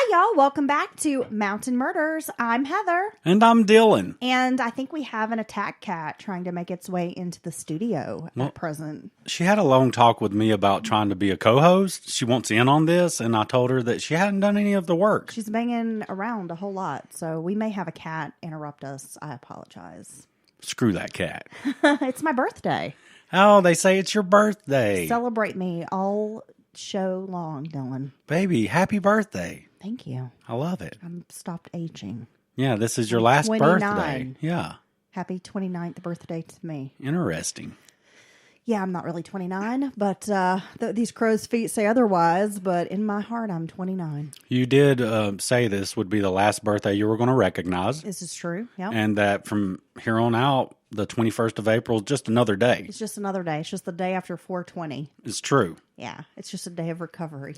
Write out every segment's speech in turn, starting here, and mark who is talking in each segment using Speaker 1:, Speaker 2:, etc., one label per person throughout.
Speaker 1: y'all. Welcome back to Mountain Murders. I'm Heather.
Speaker 2: And I'm Dylan.
Speaker 1: And I think we have an attack cat trying to make its way into the studio at present.
Speaker 2: She had a long talk with me about trying to be a co-host. She wants in on this, and I told her that she hadn't done any of the work.
Speaker 1: She's banging around a whole lot, so we may have a cat interrupt us. I apologize.
Speaker 2: Screw that cat.
Speaker 1: It's my birthday.
Speaker 2: Oh, they say it's your birthday.
Speaker 1: Celebrate me all show long, Dylan.
Speaker 2: Baby, happy birthday.
Speaker 1: Thank you.
Speaker 2: I love it.
Speaker 1: I'm stopped aging.
Speaker 2: Yeah, this is your last
Speaker 1: 29.
Speaker 2: birthday. Yeah.
Speaker 1: Happy 29th birthday to me.
Speaker 2: Interesting.
Speaker 1: Yeah, I'm not really 29, but these crow's feet say otherwise, but in my heart, I'm 29.
Speaker 2: You did say this would be the last birthday you were going to recognize.
Speaker 1: This is true, yeah.
Speaker 2: And that from here on out, the 21st of April is just another day.
Speaker 1: It's just another day. It's just the day after 420.
Speaker 2: It's true.
Speaker 1: Yeah, it's just a day of recovery.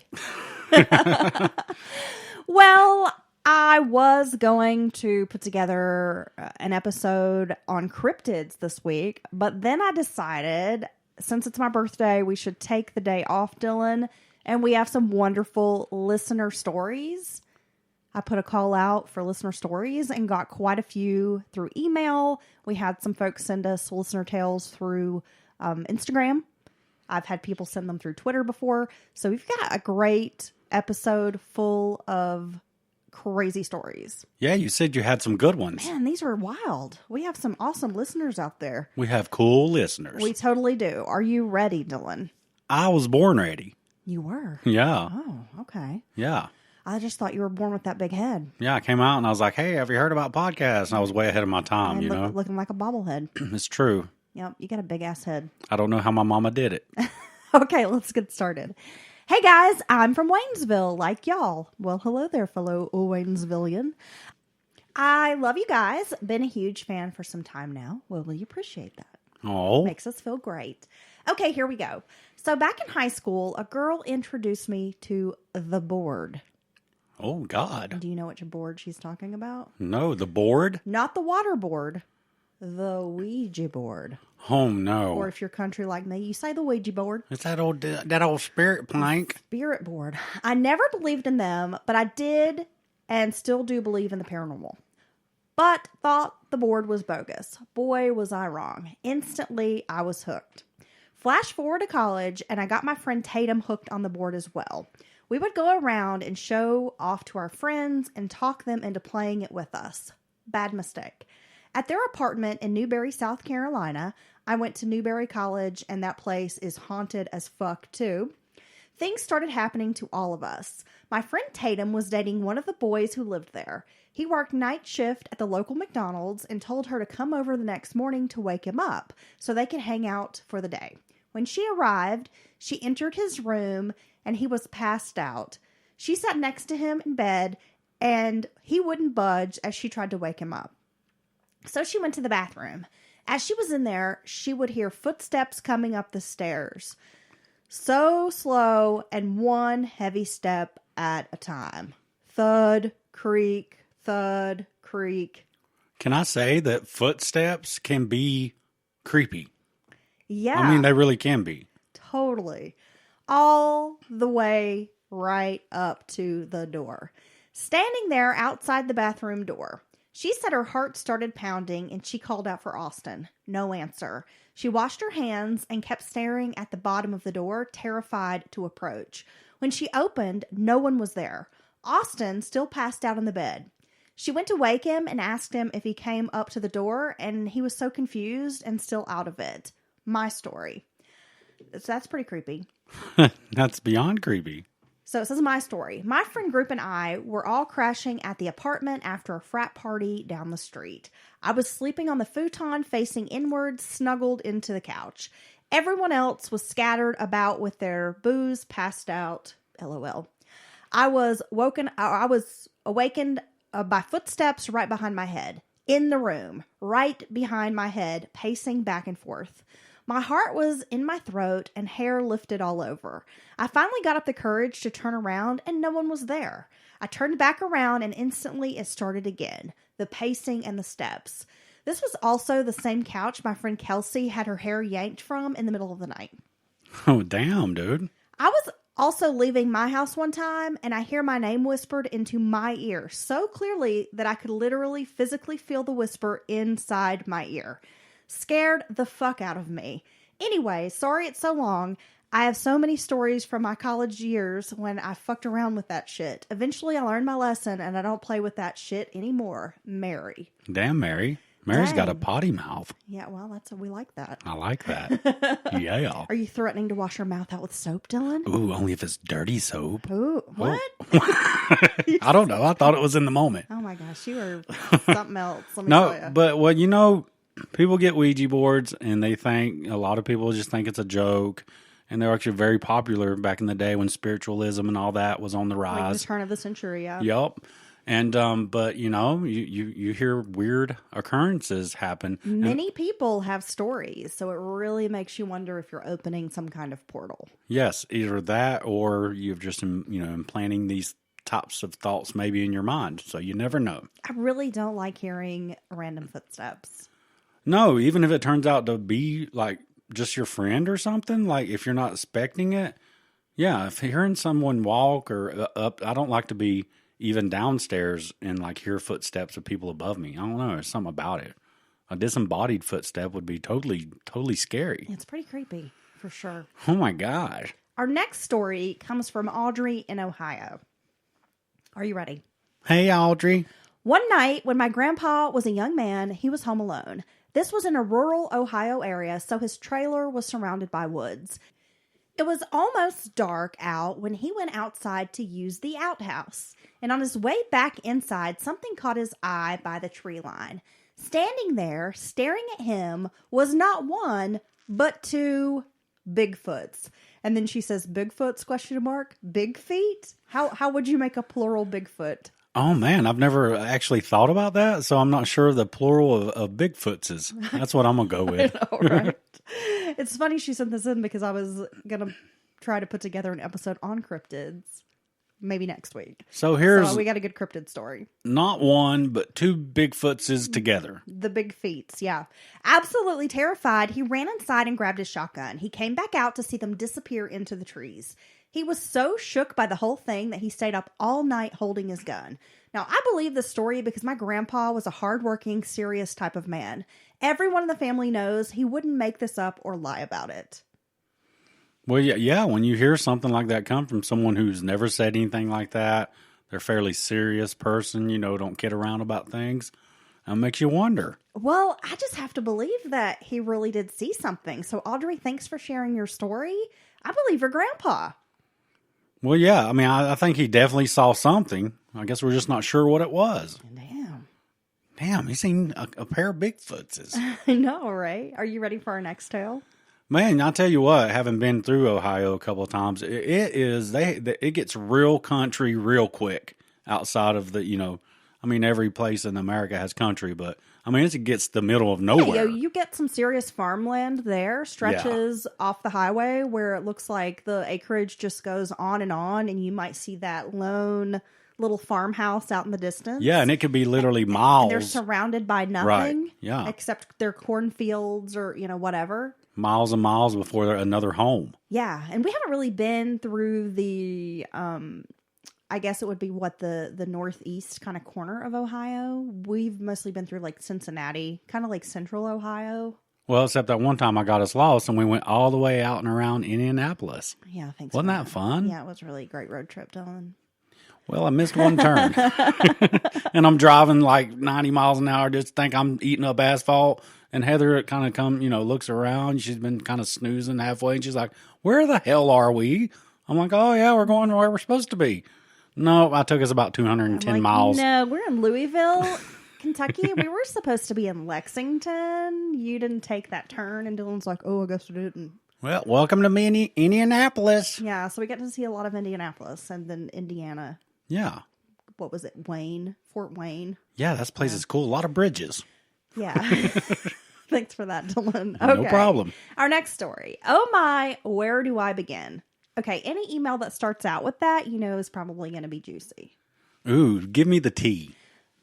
Speaker 1: Well, I was going to put together an episode on cryptids this week, but then I decided, since it's my birthday, we should take the day off, Dylan, and we have some wonderful listener stories. I put a call out for listener stories and got quite a few through email. We had some folks send us listener tales through Instagram. I've had people send them through Twitter before. So we've got a great episode full of crazy stories.
Speaker 2: Yeah, you said you had some good ones.
Speaker 1: Man, these are wild. We have some awesome listeners out there.
Speaker 2: We have cool listeners.
Speaker 1: We totally do. Are you ready, Dylan?
Speaker 2: I was born ready.
Speaker 1: You were?
Speaker 2: Yeah.
Speaker 1: Oh, okay.
Speaker 2: Yeah.
Speaker 1: I just thought you were born with that big head.
Speaker 2: Yeah, I came out and I was like, hey, have you heard about podcasts? And I was way ahead of my time,
Speaker 1: And
Speaker 2: you know?
Speaker 1: looking like a bobblehead.
Speaker 2: It's true.
Speaker 1: Yep, you got a big ass head.
Speaker 2: I don't know how my mama did it.
Speaker 1: Okay, let's get started. Hey guys, I'm from Waynesville, like y'all. Well, hello there, fellow Waynesvillian. I love you guys. Been a huge fan for some time now. Well, we appreciate that.
Speaker 2: Oh.
Speaker 1: Makes us feel great. Okay, here we go. So back in high school, a girl introduced me to the board.
Speaker 2: Oh, God.
Speaker 1: Do you know which board she's talking about?
Speaker 2: No, the board?
Speaker 1: Not the water board. The Ouija board.
Speaker 2: Oh, no.
Speaker 1: Or if you're country like me, you say the Ouija board.
Speaker 2: It's that old spirit plank.
Speaker 1: Spirit board. I never believed in them, but I did and still do believe in the paranormal. But thought the board was bogus. Boy, was I wrong. Instantly, I was hooked. Flash forward to college, and I got my friend Tatum hooked on the board as well. We would go around and show off to our friends and talk them into playing it with us. Bad mistake. At their apartment in Newberry, South Carolina, I went to Newberry College, and that place is haunted as fuck too. Things started happening to all of us. My friend Tatum was dating one of the boys who lived there. He worked night shift at the local McDonald's and told her to come over the next morning to wake him up so they could hang out for the day. When she arrived, she entered his room and he was passed out. She sat next to him in bed and he wouldn't budge as she tried to wake him up. So she went to the bathroom. As she was in there, she would hear footsteps coming up the stairs. So slow and one heavy step at a time. Thud, creak, thud, creak.
Speaker 2: Can I say that footsteps can be creepy?
Speaker 1: Yeah.
Speaker 2: I mean, they really can be.
Speaker 1: Totally. All the way right up to the door. Standing there outside the bathroom door. She said her heart started pounding and she called out for Austin. No answer. She washed her hands and kept staring at the bottom of the door, terrified to approach. When she opened, no one was there. Austin still passed out in the bed. She went to wake him and asked him if he came up to the door, and he was so confused and still out of it. My story. So that's pretty creepy.
Speaker 2: That's beyond creepy.
Speaker 1: So it says my story. My friend group and I were all crashing at the apartment after a frat party down the street. I was sleeping on the futon facing inward, snuggled into the couch. Everyone else was scattered about with their booze, passed out. LOL. I was awakened by footsteps right behind my head. In the room, right behind my head, pacing back and forth. My heart was in my throat and hair lifted all over. I finally got up the courage to turn around and no one was there. I turned back around and instantly it started again. The pacing and the steps. This was also the same couch my friend Kelsey had her hair yanked from in the middle of the night.
Speaker 2: Oh, damn, dude.
Speaker 1: I was Also leaving my house one time, and I hear my name whispered into my ear so clearly that I could literally physically feel the whisper inside my ear. Scared the fuck out of me. Anyway, sorry it's so long. I have so many stories from my college years when I fucked around with that shit. Eventually I learned my lesson and I don't play with that shit anymore. Mary.
Speaker 2: Damn, Mary. Mary's
Speaker 1: Dang.
Speaker 2: got a potty mouth.
Speaker 1: Yeah, well, we like that.
Speaker 2: I like that. Yeah.
Speaker 1: Are you threatening to wash your mouth out with soap, Dylan?
Speaker 2: Ooh, only if it's dirty soap.
Speaker 1: Ooh, what?
Speaker 2: I don't know. I thought it was in the moment.
Speaker 1: Oh my gosh, you are something else. Let me tell you.
Speaker 2: But well, you know, people get Ouija boards and they think, a lot of people just think it's a joke. And they're actually very popular back in the day when spiritualism and all that was on the rise.
Speaker 1: Like the turn of the century, yeah.
Speaker 2: Yep. And but you know, you hear weird occurrences happen.
Speaker 1: Many people have stories, so it really makes you wonder if you're opening some kind of portal.
Speaker 2: Yes, either that or you've just implanting these types of thoughts maybe in your mind. So you never know.
Speaker 1: I really don't like hearing random footsteps.
Speaker 2: No, even if it turns out to be like just your friend or something, like if you're not expecting it. Yeah, if hearing someone walk or up, I don't like to be even downstairs and like hear footsteps of people above me. I don't know. There's something about it. A disembodied footstep would be totally scary.
Speaker 1: It's pretty creepy, for sure.
Speaker 2: Oh my gosh.
Speaker 1: Our next story comes from Audrey in Ohio. Are you ready?
Speaker 2: Hey, Audrey.
Speaker 1: One night when my grandpa was a young man, he was home alone. This was in a rural Ohio area, so his trailer was surrounded by woods. It was almost dark out when he went outside to use the outhouse. And on his way back inside, something caught his eye by the tree line. Standing there, staring at him, was not one, but two Bigfoots. And then she says, Bigfoots, ? Big feet? How would you make a plural Bigfoot?
Speaker 2: Oh, man, I've never actually thought about that, so I'm not sure the plural of Bigfoots is. That's what I'm going to go with.
Speaker 1: I know, right? It's funny she sent this in because I was going to try to put together an episode on cryptids maybe next week.
Speaker 2: So
Speaker 1: we got a good cryptid story.
Speaker 2: Not one, but two Bigfootses together.
Speaker 1: The big feats, yeah. Absolutely terrified, he ran inside and grabbed his shotgun. He came back out to see them disappear into the trees. He was so shook by the whole thing that he stayed up all night holding his gun. Now, I believe this story because my grandpa was a hardworking, serious type of man. Everyone in the family knows he wouldn't make this up or lie about it.
Speaker 2: Well, yeah. When you hear something like that come from someone who's never said anything like that, they're a fairly serious person, don't kid around about things, it makes you wonder.
Speaker 1: Well, I just have to believe that he really did see something. So, Audrey, thanks for sharing your story. I believe your grandpa.
Speaker 2: Well, yeah. I mean, I think he definitely saw something. I guess we're just not sure what it was. Damn, he's seen a pair of Bigfootses.
Speaker 1: I know, right? Are you ready for our next tale?
Speaker 2: Man, I'll tell you what, having been through Ohio a couple of times, it gets real country real quick outside of every place in America has country, but it gets the middle of nowhere.
Speaker 1: Yeah, you get some serious farmland there, stretches off the highway where it looks like the acreage just goes on, and you might see that lone little farmhouse out in the distance.
Speaker 2: Yeah, and it could be literally miles.
Speaker 1: And they're surrounded by nothing.
Speaker 2: Right, yeah.
Speaker 1: Except their cornfields or, whatever.
Speaker 2: Miles and miles before they're another home.
Speaker 1: Yeah, and we haven't really been through the, I guess it would be the northeast kind of corner of Ohio. We've mostly been through like Cincinnati, kind of like central Ohio.
Speaker 2: Well, except that one time I got us lost and we went all the way out and around Indianapolis.
Speaker 1: Yeah, I think
Speaker 2: so. Wasn't that fun?
Speaker 1: Yeah, it was really a great road trip, Dylan.
Speaker 2: Well, I missed one turn. And I'm driving like 90 miles an hour, just think I'm eating up asphalt. And Heather kind of looks around. She's been kind of snoozing halfway. And she's like, where the hell are we? I'm like, oh, yeah, we're going where we're supposed to be. No, I took us about 210 miles.
Speaker 1: No, we're in Louisville, Kentucky. We were supposed to be in Lexington. You didn't take that turn. And Dylan's like, oh, I guess we didn't.
Speaker 2: Well, welcome to Indianapolis.
Speaker 1: Yeah, so we got to see a lot of Indianapolis and then Indiana.
Speaker 2: Yeah.
Speaker 1: What was it? Fort Wayne.
Speaker 2: Yeah, that place is cool. A lot of bridges.
Speaker 1: Yeah. Thanks for that, Dylan. Okay.
Speaker 2: No problem.
Speaker 1: Our next story. Oh my, where do I begin? Okay, any email that starts out with that, is probably going to be juicy.
Speaker 2: Ooh, give me the tea.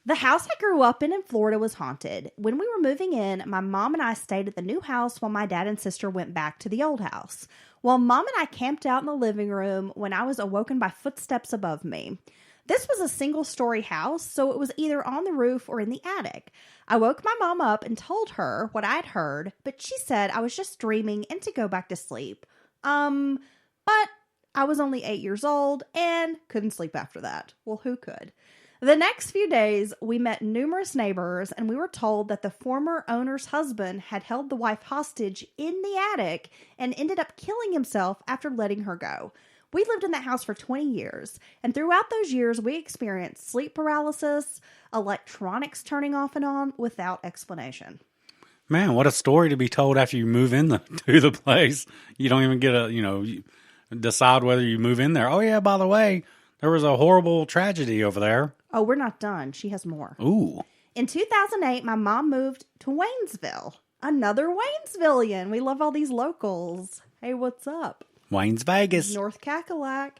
Speaker 1: The house I grew up in Florida was haunted. When we were moving in, my mom and I stayed at the new house while my dad and sister went back to the old house. Well, Mom and I camped out in the living room when I was awoken by footsteps above me. This was a single-story house, so it was either on the roof or in the attic. I woke my mom up and told her what I'd heard, but she said I was just dreaming and to go back to sleep. But I was only 8 years old and couldn't sleep after that. Well, who could? The next few days, we met numerous neighbors, and we were told that the former owner's husband had held the wife hostage in the attic and ended up killing himself after letting her go. We lived in that house for 20 years, and throughout those years, we experienced sleep paralysis, electronics turning off and on without explanation.
Speaker 2: Man, what a story to be told after you move to the place. You don't even get decide whether you move in there. Oh, yeah, by the way, there was a horrible tragedy over there.
Speaker 1: Oh, we're not done. She has more.
Speaker 2: Ooh.
Speaker 1: In 2008, my mom moved to Waynesville. Another Waynesvillian. We love all these locals. Hey, what's up?
Speaker 2: Wayne's Vegas.
Speaker 1: North Cackalack.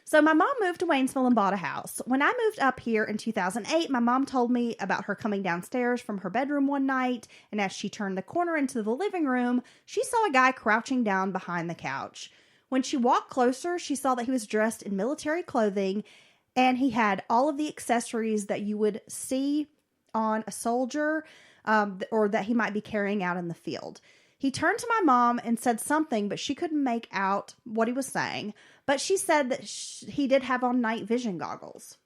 Speaker 1: So my mom moved to Waynesville and bought a house. When I moved up here in 2008, my mom told me about her coming downstairs from her bedroom one night, and as she turned the corner into the living room, she saw a guy crouching down behind the couch. When she walked closer, she saw that he was dressed in military clothing, and he had all of the accessories that you would see on a soldier or that he might be carrying out in the field. He turned to my mom and said something, but she couldn't make out what he was saying. But she said that he did have on night vision goggles.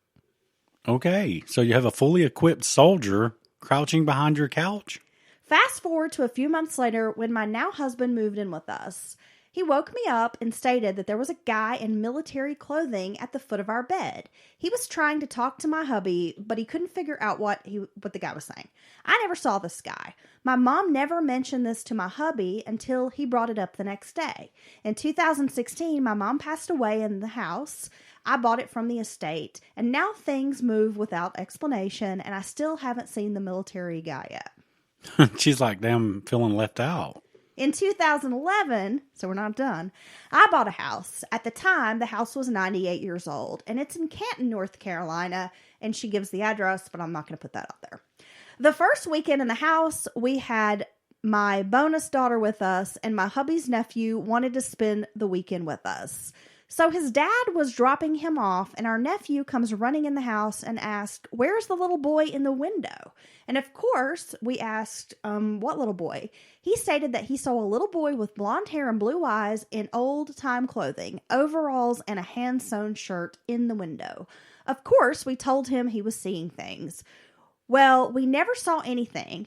Speaker 2: Okay, so you have a fully equipped soldier crouching behind your couch?
Speaker 1: Fast forward to a few months later when my now husband moved in with us. He woke me up and stated that there was a guy in military clothing at the foot of our bed. He was trying to talk to my hubby, but he couldn't figure out what the guy was saying. I never saw this guy. My mom never mentioned this to my hubby until he brought it up the next day. In 2016, my mom passed away in the house. I bought it from the estate, and now things move without explanation, and I still haven't seen the military guy yet.
Speaker 2: She's like, damn, feeling left out.
Speaker 1: In 2011, so we're not done, I bought a house. At the time, the house was 98 years old, and it's in Canton, North Carolina, and she gives the address, but I'm not going to put that out there. The first weekend in the house, we had my bonus daughter with us, and my hubby's nephew wanted to spend the weekend with us. So his dad was dropping him off, and our nephew comes running in the house and asked, "Where's the little boy in the window?" And of course, we asked, what little boy? He stated that he saw a little boy with blonde hair and blue eyes in old-time clothing, overalls, and a hand-sewn shirt in the window. Of course, we told him he was seeing things. Well, we never saw anything,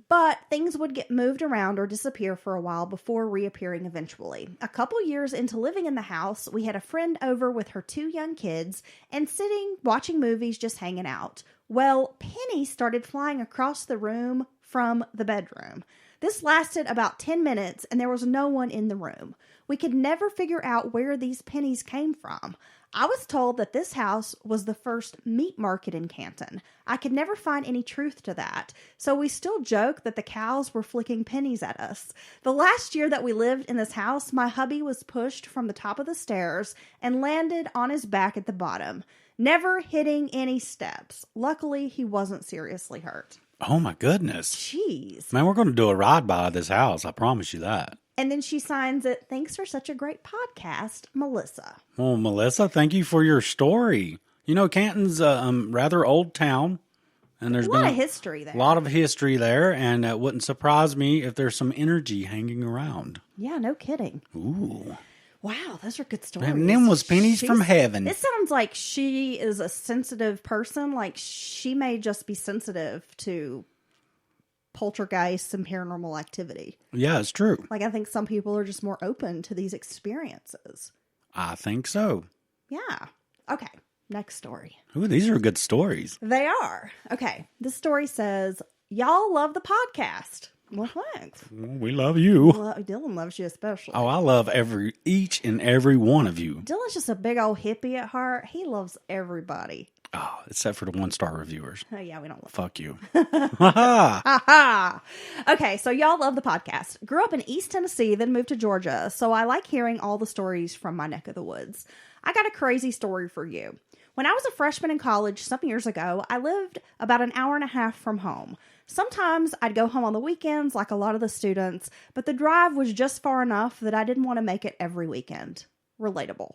Speaker 1: but things would get moved around or disappear for a while before reappearing eventually. A couple years into living in the house, we had a friend over with her 2 young kids and sitting, watching movies, just hanging out. Well, pennies started flying across the room from the bedroom. This lasted about 10 minutes and there was no one in the room. We could never figure out where these pennies came from. I was told that this house was the first meat market in Canton. I could never find any truth to that, so we still joke that the cows were flicking pennies at us. The last year that we lived in this house, my hubby was pushed from the top of the stairs and landed on his back at the bottom, never hitting any steps. Luckily, he wasn't seriously hurt.
Speaker 2: Oh my goodness.
Speaker 1: Jeez.
Speaker 2: Man, we're going to do a ride by this house. I promise you that.
Speaker 1: And then she signs it, "Thanks for such a great podcast, Melissa."
Speaker 2: Well, Melissa, thank you for your story. You know, Canton's a rather old town. And there's been
Speaker 1: a lot of history there.
Speaker 2: A lot of history there. And it wouldn't surprise me if there's some energy hanging around.
Speaker 1: Yeah, no kidding.
Speaker 2: Ooh.
Speaker 1: Wow, those are good stories.
Speaker 2: And them was pennies from heaven.
Speaker 1: This sounds like she is a sensitive person. Like she may just be sensitive to poltergeists and paranormal activity.
Speaker 2: Yeah, it's true.
Speaker 1: Like I think some people are just more open to these experiences.
Speaker 2: I think so.
Speaker 1: Yeah. Okay, next story.
Speaker 2: Ooh, these are good stories.
Speaker 1: They are. Okay, this story says, "Y'all love the podcast." Well, thanks.
Speaker 2: Well, we love you.
Speaker 1: Dylan loves you especially.
Speaker 2: Oh, I love each and every one of you.
Speaker 1: Dylan's just a big old hippie at heart. He loves everybody.
Speaker 2: Oh, except for the 1-star reviewers.
Speaker 1: Oh, yeah, we don't love
Speaker 2: Fuck you.
Speaker 1: Okay, so y'all love the podcast. Grew up in East Tennessee, then moved to Georgia, so I like hearing all the stories from my neck of the woods. I got a crazy story for you. When I was a freshman in college some years ago, I lived about an hour and a half from home. Sometimes I'd go home on the weekends like a lot of the students, but the drive was just far enough that I didn't want to make it every weekend. Relatable.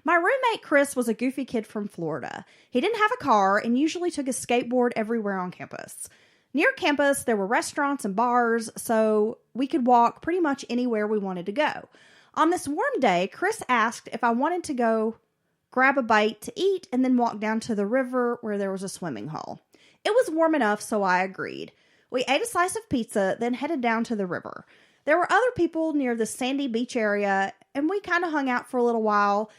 Speaker 1: My roommate Chris was a goofy kid from Florida. He didn't have a car and usually took his skateboard everywhere on campus. Near campus, there were restaurants and bars, so we could walk pretty much anywhere we wanted to go. On this warm day, Chris asked if I wanted to go grab a bite to eat and then walk down to the river where there was a swimming hole. It was warm enough, so I agreed. We ate a slice of pizza, then headed down to the river. There were other people near the sandy beach area, and we kind of hung out for a little while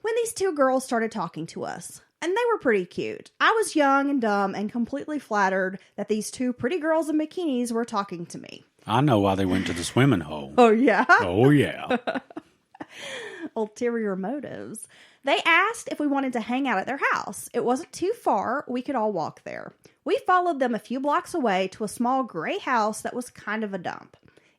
Speaker 1: when these two girls started talking to us. And they were pretty cute. I was young and dumb and completely flattered that these two pretty girls in bikinis were talking to me.
Speaker 2: I know why they went to the swimming hole.
Speaker 1: Oh, yeah?
Speaker 2: Oh, yeah.
Speaker 1: Ulterior motives. They asked if we wanted to hang out at their house. It wasn't too far. We could all walk there. We followed them a few blocks away to a small gray house that was kind of a dump.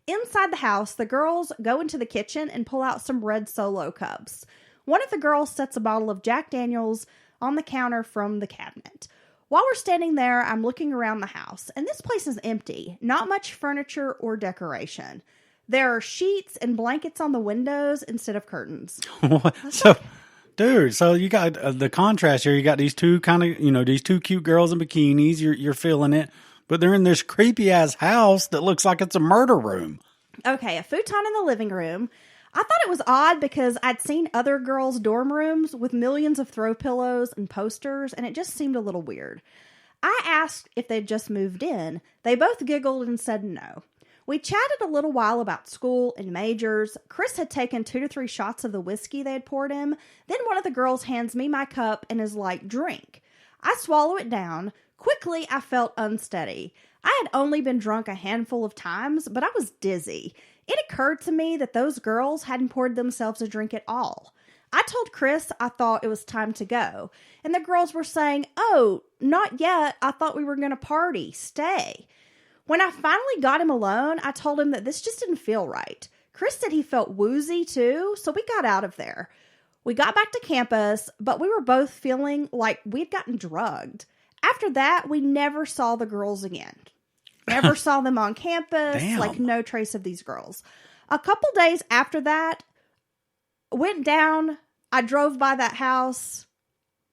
Speaker 1: Inside the house, the girls go into the kitchen and pull out some red Solo cups. One of the girls sets a bottle of Jack Daniels on the counter from the cabinet. While we're standing there, I'm looking around the house, and this place is empty. Not much furniture or decoration. There are sheets and blankets on the windows instead of curtains.
Speaker 2: So, dude, so you got the contrast here. You got these two these two cute girls in bikinis. You're feeling it, but they're in this creepy ass house that looks like it's a murder room.
Speaker 1: Okay, a futon in the living room. I thought it was odd because I'd seen other girls' dorm rooms with millions of throw pillows and posters, and it just seemed a little weird. I asked if they'd just moved in. They both giggled and said no. We chatted a little while about school and majors. Chris had taken 2 to 3 shots of the whiskey they had poured him. Then one of the girls hands me my cup and is like, "Drink." I swallow it down. Quickly, I felt unsteady. I had only been drunk a handful of times, but I was dizzy. It occurred to me that those girls hadn't poured themselves a drink at all. I told Chris I thought it was time to go, and the girls were saying, "Oh, not yet. I thought we were going to party. Stay." When I finally got him alone, I told him that this just didn't feel right. Chris said he felt woozy too, so we got out of there. We got back to campus, but we were both feeling like we'd gotten drugged. After that, we never saw the girls again. Never saw them on campus.
Speaker 2: Damn.
Speaker 1: Like, no trace of these girls. A couple days after that, I drove by that house.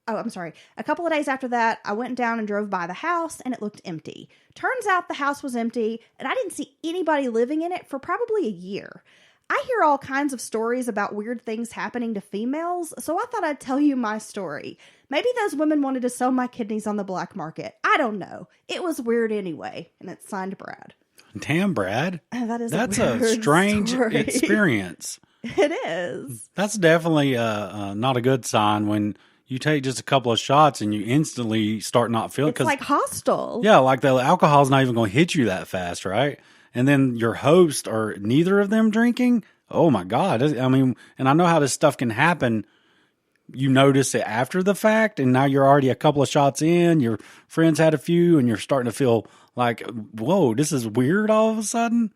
Speaker 1: Oh, I'm sorry. A couple of days after that, I went down and drove by the house, and it looked empty. Turns out the house was empty, and I didn't see anybody living in it for probably a year. I hear all kinds of stories about weird things happening to females, so I thought I'd tell you my story. Maybe those women wanted to sell my kidneys on the black market. I don't know. It was weird anyway, and it's signed Brad.
Speaker 2: Damn, Brad.
Speaker 1: That's
Speaker 2: a strange
Speaker 1: story.
Speaker 2: experience.
Speaker 1: It is.
Speaker 2: That's definitely not a good sign when you take just a couple of shots and you instantly start not feeling.
Speaker 1: It's like hostile.
Speaker 2: Yeah, like the alcohol's not even going to hit you that fast, right? And then your host or neither of them drinking. Oh my God. I mean, and I know how this stuff can happen. You notice it after the fact, and now you're already a couple of shots in. Your friends had a few, and you're starting to feel like, whoa, this is weird all of a sudden.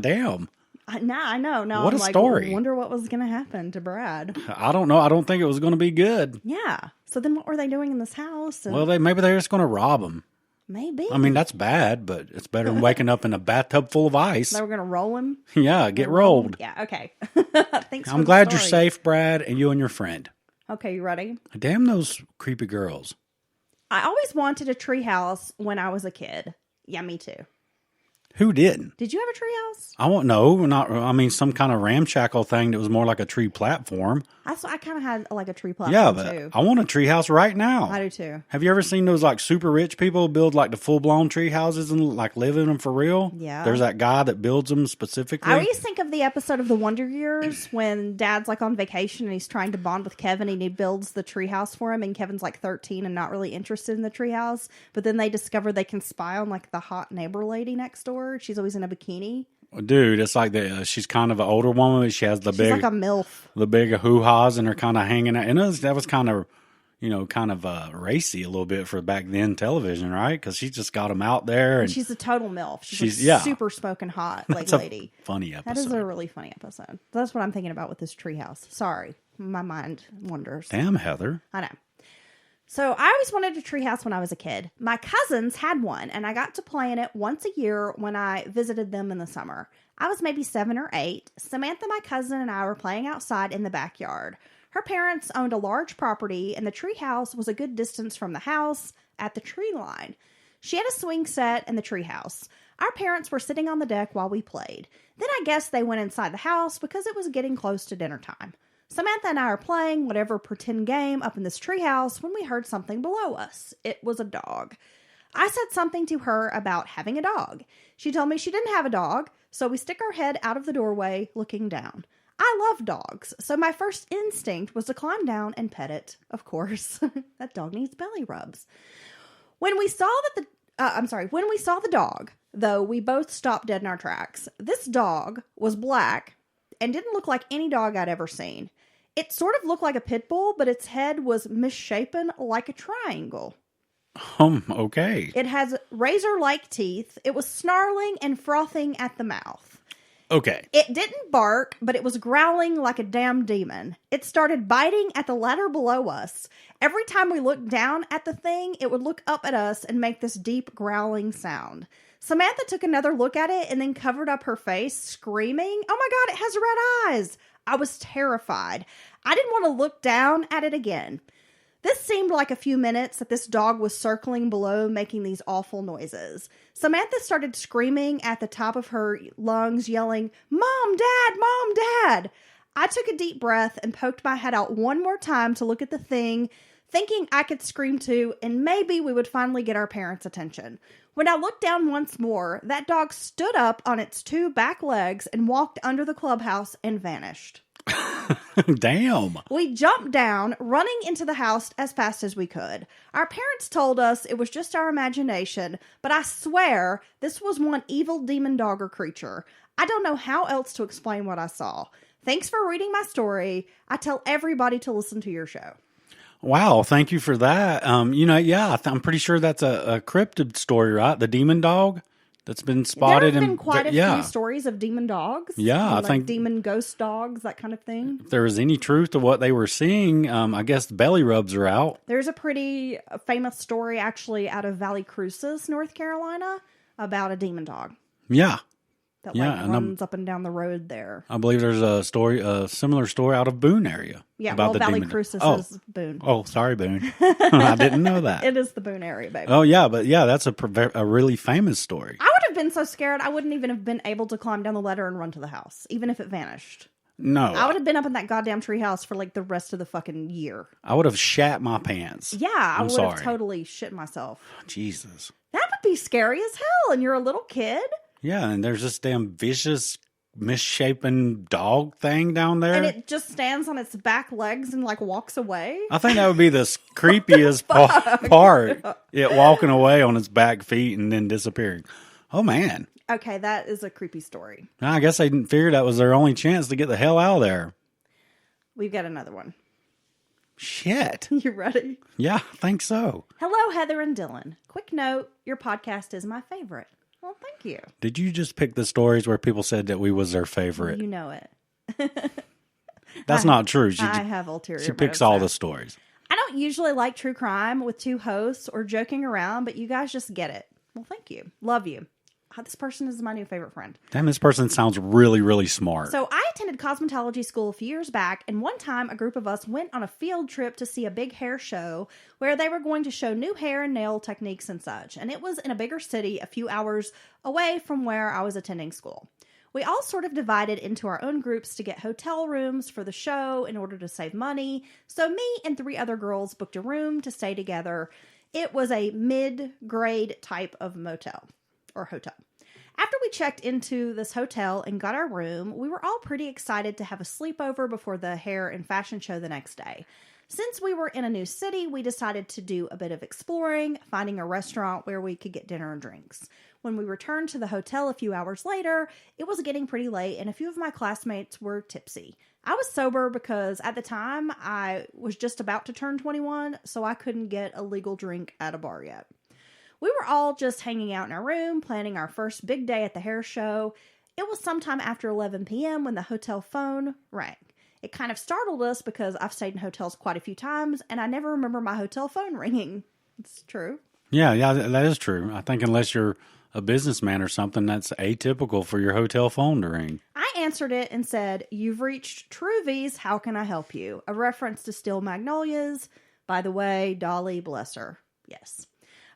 Speaker 2: Damn.
Speaker 1: I know. Now
Speaker 2: what
Speaker 1: I'm
Speaker 2: a
Speaker 1: like,
Speaker 2: story.
Speaker 1: Wonder what was going to happen to Brad.
Speaker 2: I don't know. I don't think it was going to be good.
Speaker 1: Yeah. So then what were they doing in this house?
Speaker 2: Well, maybe they're just going to rob him.
Speaker 1: Maybe.
Speaker 2: I mean, that's bad, but it's better than waking up in a bathtub full of ice.
Speaker 1: They were going to roll him?
Speaker 2: Yeah, get rolled.
Speaker 1: Yeah, okay. Thanks
Speaker 2: I'm glad you're safe, Brad, and you and your friend.
Speaker 1: Okay, you ready?
Speaker 2: Damn those creepy girls.
Speaker 1: I always wanted a treehouse when I was a kid. Yeah, me too.
Speaker 2: Who didn't?
Speaker 1: Did you have a treehouse?
Speaker 2: I mean, some kind of ramshackle thing that was more like a tree platform.
Speaker 1: I kind of had like a tree platform
Speaker 2: Yeah, but
Speaker 1: too.
Speaker 2: I want a tree house right now.
Speaker 1: I do too.
Speaker 2: Have you ever seen those like super rich people build like the full blown tree houses and like live in them for real?
Speaker 1: Yeah.
Speaker 2: There's that guy that builds them specifically.
Speaker 1: I always think of the episode of The Wonder Years when Dad's like on vacation and he's trying to bond with Kevin and he builds the treehouse for him, and Kevin's like 13 and not really interested in the treehouse. But then they discover they can spy on like the hot neighbor lady next door. She's always in a bikini.
Speaker 2: Dude, it's like she's kind of an older woman, but she has
Speaker 1: She's like a MILF.
Speaker 2: the big hoo-haws, and they're kind of hanging out. And that was kind of, racy a little bit for back then television, right? Because she just got them out there. And
Speaker 1: she's a total MILF. She's like super smoking hot lady.
Speaker 2: Funny episode.
Speaker 1: That is a really funny episode. That's what I'm thinking about with this treehouse. Sorry, my mind wanders.
Speaker 2: Damn, Heather.
Speaker 1: I know. So I always wanted a treehouse when I was a kid. My cousins had one, and I got to play in it once a year when I visited them in the summer. I was maybe 7 or 8. Samantha, my cousin, and I were playing outside in the backyard. Her parents owned a large property, and the treehouse was a good distance from the house at the tree line. She had a swing set in the treehouse. Our parents were sitting on the deck while we played. Then I guess they went inside the house because it was getting close to dinner time. Samantha and I are playing whatever pretend game up in this treehouse when we heard something below us. It was a dog. I said something to her about having a dog. She told me she didn't have a dog, so we stick our head out of the doorway looking down. I love dogs, so my first instinct was to climb down and pet it, of course. That dog needs belly rubs. When we saw the dog, though, we both stopped dead in our tracks. This dog was black and didn't look like any dog I'd ever seen. It sort of looked like a pit bull, but its head was misshapen like a triangle.
Speaker 2: Okay.
Speaker 1: It has razor-like teeth. It was snarling and frothing at the mouth.
Speaker 2: Okay.
Speaker 1: It didn't bark, but it was growling like a damn demon. It started biting at the ladder below us. Every time we looked down at the thing, it would look up at us and make this deep growling sound. Samantha took another look at it and then covered up her face, screaming, "Oh my God, it has red eyes!" I was terrified. I didn't want to look down at it again. This seemed like a few minutes that this dog was circling below, making these awful noises. Samantha started screaming at the top of her lungs, yelling, "Mom, Dad, Mom, Dad!" I took a deep breath and poked my head out one more time to look at the thing, thinking I could scream too, and maybe we would finally get our parents' attention. When I looked down once more, that dog stood up on its 2 back legs and walked under the clubhouse and vanished.
Speaker 2: Damn.
Speaker 1: We jumped down, running into the house as fast as we could. Our parents told us it was just our imagination, but I swear this was one evil demon dog or creature. I don't know how else to explain what I saw. Thanks for reading my story. I tell everybody to listen to your show.
Speaker 2: Wow, thank you for that. I'm pretty sure that's a cryptid story, right? The demon dog that's been spotted.
Speaker 1: There have been quite a few stories of demon dogs.
Speaker 2: Yeah, I think
Speaker 1: demon ghost dogs, that kind of thing.
Speaker 2: If there was any truth to what they were seeing, I guess the belly rubs are out.
Speaker 1: There's a pretty famous story actually out of Valley Cruces, North Carolina, about a demon dog.
Speaker 2: Yeah.
Speaker 1: That runs up and down the road there.
Speaker 2: I believe there's a similar story out of Boone area.
Speaker 1: Yeah, about Valley Cruces is Boone.
Speaker 2: Oh, sorry, Boone. I didn't know that.
Speaker 1: It is the Boone area, baby.
Speaker 2: Oh, yeah, but yeah, that's a really famous story.
Speaker 1: I would have been so scared I wouldn't even have been able to climb down the ladder and run to the house, even if it vanished.
Speaker 2: No.
Speaker 1: I would have been up in that goddamn treehouse for like the rest of the fucking year.
Speaker 2: I would have shat my pants.
Speaker 1: Yeah, I would have totally shit myself.
Speaker 2: Jesus.
Speaker 1: That would be scary as hell, and you're a little kid.
Speaker 2: Yeah, and there's this damn vicious, misshapen dog thing down there.
Speaker 1: And it just stands on its back legs and like walks away.
Speaker 2: I think that would be the creepiest part. It walking away on its back feet and then disappearing. Oh, man.
Speaker 1: Okay, that is a creepy story.
Speaker 2: I guess they figured that was their only chance to get the hell out of there.
Speaker 1: We've got another one.
Speaker 2: Shit.
Speaker 1: You ready?
Speaker 2: Yeah, I think so.
Speaker 1: Hello, Heather and Dylan. Quick note, your podcast is my favorite. Well, thank you.
Speaker 2: Did you just pick the stories where people said that we was their favorite?
Speaker 1: You know it.
Speaker 2: That's not true.
Speaker 1: I have ulterior
Speaker 2: She picks all the stories.
Speaker 1: I don't usually like true crime with 2 hosts or joking around, but you guys just get it. Well, thank you. Love you. This person is my new favorite friend.
Speaker 2: Damn, this person sounds really, really smart.
Speaker 1: So I attended cosmetology school a few years back, and one time a group of us went on a field trip to see a big hair show where they were going to show new hair and nail techniques and such. And it was in a bigger city a few hours away from where I was attending school. We all sort of divided into our own groups to get hotel rooms for the show in order to save money. So me and 3 other girls booked a room to stay together. It was a mid-grade type of motel or hotel. After we checked into this hotel and got our room, we were all pretty excited to have a sleepover before the hair and fashion show the next day. Since we were in a new city, we decided to do a bit of exploring, finding a restaurant where we could get dinner and drinks. When we returned to the hotel a few hours later, it was getting pretty late and a few of my classmates were tipsy. I was sober because at the time I was just about to turn 21, so I couldn't get a legal drink at a bar yet. We were all just hanging out in our room, planning our first big day at the hair show. It was sometime after 11 p.m. when the hotel phone rang. It kind of startled us because I've stayed in hotels quite a few times, and I never remember my hotel phone ringing. It's true.
Speaker 2: Yeah, that is true. I think unless you're a businessman or something, that's atypical for your hotel phone to ring.
Speaker 1: I answered it and said, "You've reached Truvies. How can I help you?" A reference to Steel Magnolias. By the way, Dolly, bless her. Yes.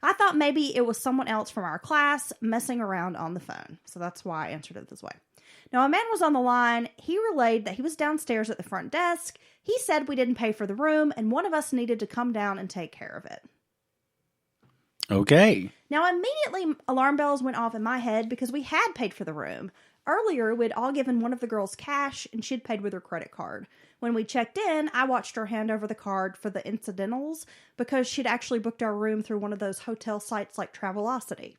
Speaker 1: I thought maybe it was someone else from our class messing around on the phone. So that's why I answered it this way. Now, a man was on the line. He relayed that he was downstairs at the front desk. He said we didn't pay for the room, and one of us needed to come down and take care of it.
Speaker 2: Okay.
Speaker 1: Now, immediately, alarm bells went off in my head because we had paid for the room. Earlier, we'd all given one of the girls cash, and she'd paid with her credit card. When we checked in, I watched her hand over the card for the incidentals because she'd actually booked our room through one of those hotel sites like Travelocity.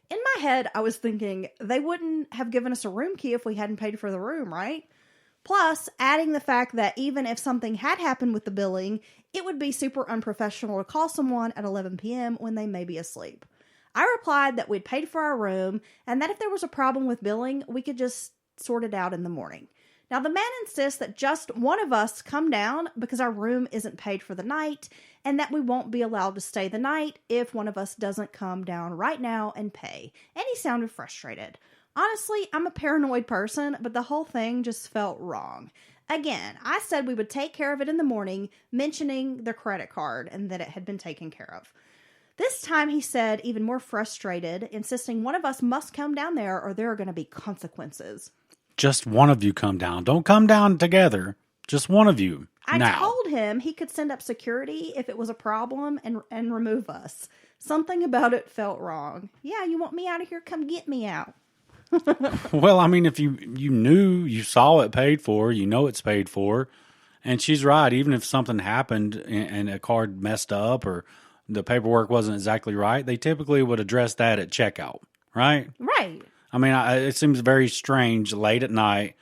Speaker 1: In my head, I was thinking, they wouldn't have given us a room key if we hadn't paid for the room, right? Plus, adding the fact that even if something had happened with the billing, it would be super unprofessional to call someone at 11 p.m. when they may be asleep. I replied that we'd paid for our room and that if there was a problem with billing, we could just sort it out in the morning. Now, the man insists that just one of us come down because our room isn't paid for the night and that we won't be allowed to stay the night if one of us doesn't come down right now and pay. And he sounded frustrated. Honestly, I'm a paranoid person, but the whole thing just felt wrong. Again, I said we would take care of it in the morning, mentioning the credit card and that it had been taken care of. This time he said, even more frustrated, insisting one of us must come down there or there are going to be consequences.
Speaker 2: Just one of you come down. Don't come down together. Just one of you.
Speaker 1: I
Speaker 2: now.
Speaker 1: told him he could send up security if it was a problem and remove us. Something about it felt wrong. Yeah, you want me out of here? Come get me out.
Speaker 2: Well, I mean, if you knew, you saw it paid for, you know it's paid for, and she's right. Even if something happened and a card messed up or the paperwork wasn't exactly right, they typically would address that at checkout, right?
Speaker 1: Right.
Speaker 2: I mean, it seems very strange late at night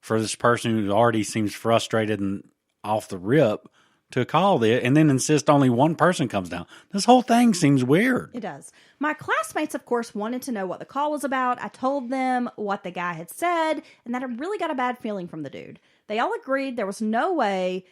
Speaker 2: for this person who already seems frustrated and off the rip to call it and then insist only one person comes down. This whole thing seems weird.
Speaker 1: It does. My classmates, of course, wanted to know what the call was about. I told them what the guy had said and that I really got a bad feeling from the dude. They all agreed there was no way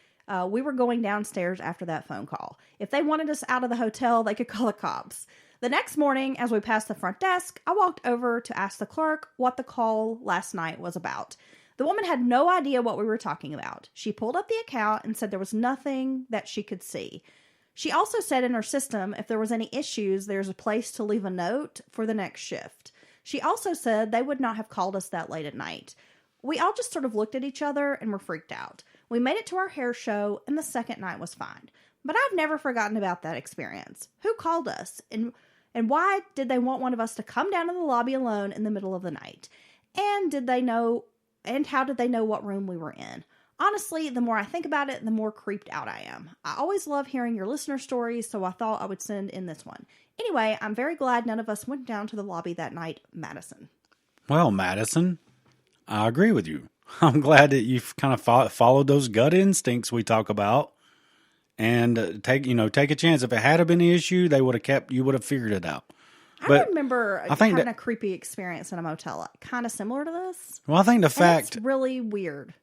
Speaker 1: we were going downstairs after that phone call. If they wanted us out of the hotel, they could call the cops. The next morning, as we passed the front desk, I walked over to ask the clerk what the call last night was about. The woman had no idea what we were talking about. She pulled up the account and said there was nothing that she could see. She also said in her system, if there was any issues, there's a place to leave a note for the next shift. She also said they would not have called us that late at night. We all just sort of looked at each other and were freaked out. We made it to our hair show and the second night was fine. But I've never forgotten about that experience. Who called us? And why did they want one of us to come down in the lobby alone in the middle of the night? And how did they know what room we were in? Honestly, the more I think about it, the more creeped out I am. I always love hearing your listener stories, so I thought I would send in this one. Anyway, I'm very glad none of us went down to the lobby that night, Madison.
Speaker 2: Well, Madison, I agree with you. I'm glad that you've kind of followed those gut instincts we talk about and take a chance. If it had been an issue, you would have figured it out.
Speaker 1: I remember having a creepy experience in a motel, kind of similar to this.
Speaker 2: Well, I think the fact
Speaker 1: it's really weird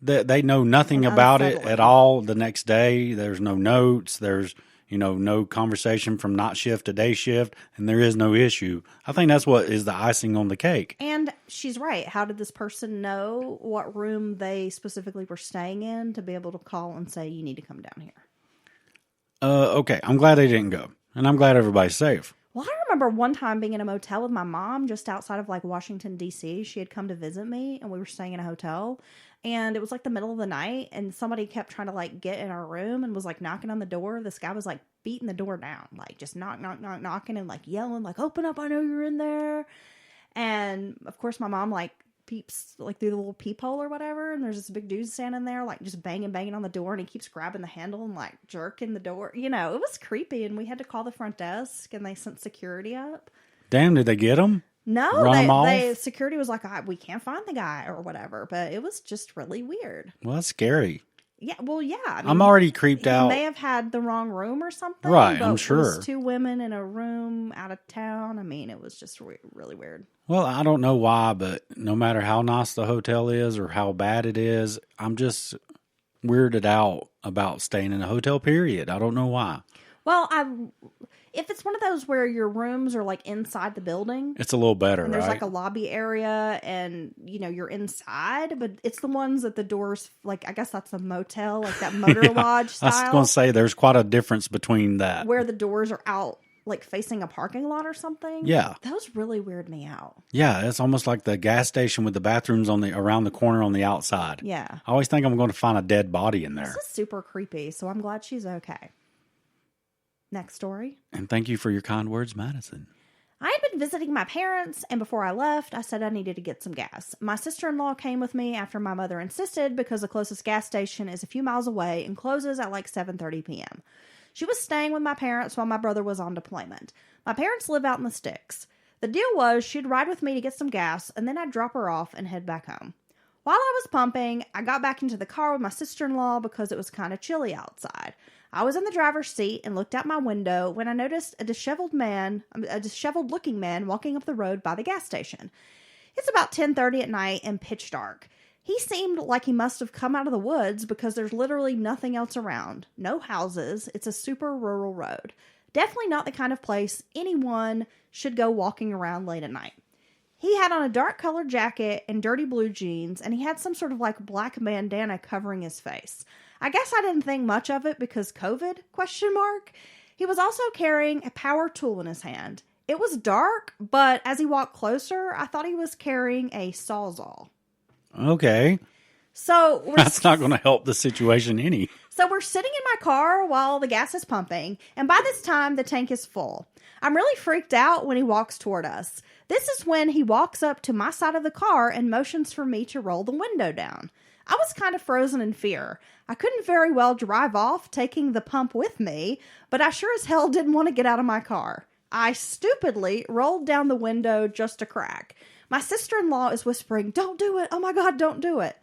Speaker 2: that they know nothing about it at all the next day. There's no notes. There's no conversation from night shift to day shift, and there is no issue. I think that's what is the icing on the cake.
Speaker 1: And she's right. How did this person know what room they specifically were staying in to be able to call and say, you need to come down here?
Speaker 2: Okay, I'm glad they didn't go, and I'm glad everybody's safe.
Speaker 1: Well, I remember one time being in a motel with my mom just outside of Washington, D.C. She had come to visit me and we were staying in a hotel and it was the middle of the night and somebody kept trying to get in our room and was knocking on the door. This guy was beating the door down, just knocking and yelling, open up, I know you're in there. And of course my mom peeps through the little peephole or whatever, and there's this big dude standing there just banging on the door, and he keeps grabbing the handle and jerking the door. It was creepy, and we had to call the front desk and they sent security up.
Speaker 2: Damn, did they get him?
Speaker 1: No, security was we can't find the guy or whatever, but it was just really weird.
Speaker 2: Well, that's scary.
Speaker 1: Yeah, well, yeah. I mean,
Speaker 2: I'm already creeped
Speaker 1: he
Speaker 2: out.
Speaker 1: may have had the wrong room or something.
Speaker 2: Right,
Speaker 1: but
Speaker 2: I'm
Speaker 1: It
Speaker 2: sure.
Speaker 1: was 2 women in a room out of town. I mean, it was just really weird.
Speaker 2: Well, I don't know why, but no matter how nice the hotel is or how bad it is, I'm just weirded out about staying in a hotel, period. I don't know why.
Speaker 1: Well, if it's one of those where your rooms are like inside the building,
Speaker 2: It's a little better,
Speaker 1: and there's
Speaker 2: right?
Speaker 1: like a lobby area and, you're inside, but it's the ones that the doors, like, I guess that's a motel, like that motor lodge style.
Speaker 2: I was going to say there's quite a difference between that.
Speaker 1: Where the doors are out, like facing a parking lot or something.
Speaker 2: Yeah.
Speaker 1: Those really weird me out.
Speaker 2: Yeah, it's almost like the gas station with the bathrooms around the corner on the outside.
Speaker 1: Yeah.
Speaker 2: I always think I'm going to find a dead body in there.
Speaker 1: This is super creepy, so I'm glad she's okay. Next story.
Speaker 2: And thank you for your kind words, Madison.
Speaker 1: I had been visiting my parents, and before I left, I said I needed to get some gas. My sister-in-law came with me after my mother insisted because the closest gas station is a few miles away and closes at like 7:30 p.m. She was staying with my parents while my brother was on deployment. My parents live out in the sticks. The deal was she'd ride with me to get some gas, and then I'd drop her off and head back home. While I was pumping, I got back into the car with my sister-in-law because it was kind of chilly outside. I was in the driver's seat and looked out my window when I noticed a disheveled-looking man walking up the road by the gas station. It's about 10:30 at night and pitch dark. He seemed like he must have come out of the woods because there's literally nothing else around. No houses. It's a super rural road. Definitely not the kind of place anyone should go walking around late at night. He had on a dark colored jacket and dirty blue jeans, and he had some sort of like black bandana covering his face. I guess I didn't think much of it because COVID, ? He was also carrying a power tool in his hand. It was dark, but as he walked closer, I thought he was carrying a sawzall.
Speaker 2: Okay.
Speaker 1: So
Speaker 2: That's not going to help the situation any.
Speaker 1: So we're sitting in my car while the gas is pumping, and by this time the tank is full. I'm really freaked out when he walks toward us. This is when he walks up to my side of the car and motions for me to roll the window down. I was kind of frozen in fear. I couldn't very well drive off taking the pump with me, but I sure as hell didn't want to get out of my car. I stupidly rolled down the window just a crack. My sister-in-law is whispering, "Don't do it. Oh my God, don't do it."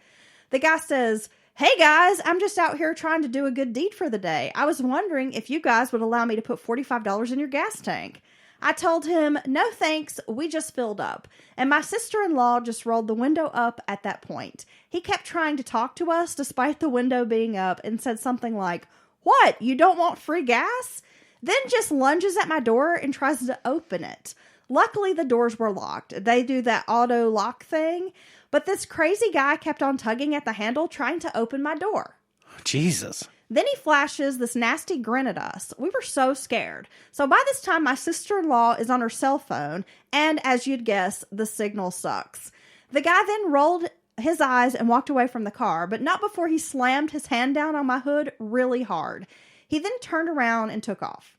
Speaker 1: The guy says, "Hey guys, I'm just out here trying to do a good deed for the day. I was wondering if you guys would allow me to put $45 in your gas tank." I told him, "No thanks, we just filled up." And my sister-in-law just rolled the window up at that point. He kept trying to talk to us despite the window being up and said something like, "What, you don't want free gas?" Then just lunges at my door and tries to open it. Luckily, the doors were locked. They do that auto lock thing. But this crazy guy kept on tugging at the handle trying to open my door.
Speaker 2: Jesus.
Speaker 1: Then he flashes this nasty grin at us. We were so scared. So by this time, my sister-in-law is on her cell phone, and as you'd guess, the signal sucks. The guy then rolled his eyes and walked away from the car, but not before he slammed his hand down on my hood really hard. He then turned around and took off.